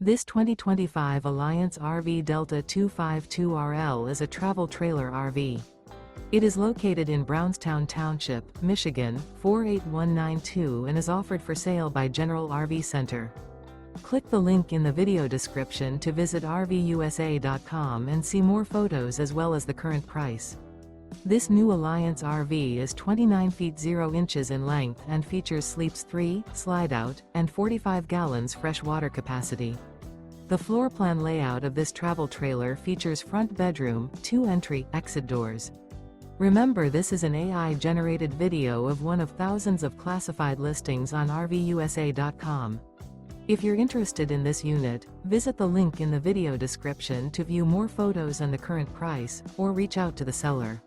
This 2025 Alliance RV Delta 252RL is a travel trailer RV. It is located in Brownstown Township, Michigan, 48192 and is offered for sale by General RV Center. Click the link in the video description to visit RVUSA.com and see more photos as well as the current price. This new Alliance RV is 29 feet 0 inches in length and features sleeps 3, slide-out, and 45 gallons fresh water capacity. The floor plan layout of this travel trailer features front bedroom, 2 entry/exit doors. Remember, this is an AI-generated video of one of thousands of classified listings on RVUSA.com. If you're interested in this unit, visit the link in the video description to view more photos and the current price, or reach out to the seller.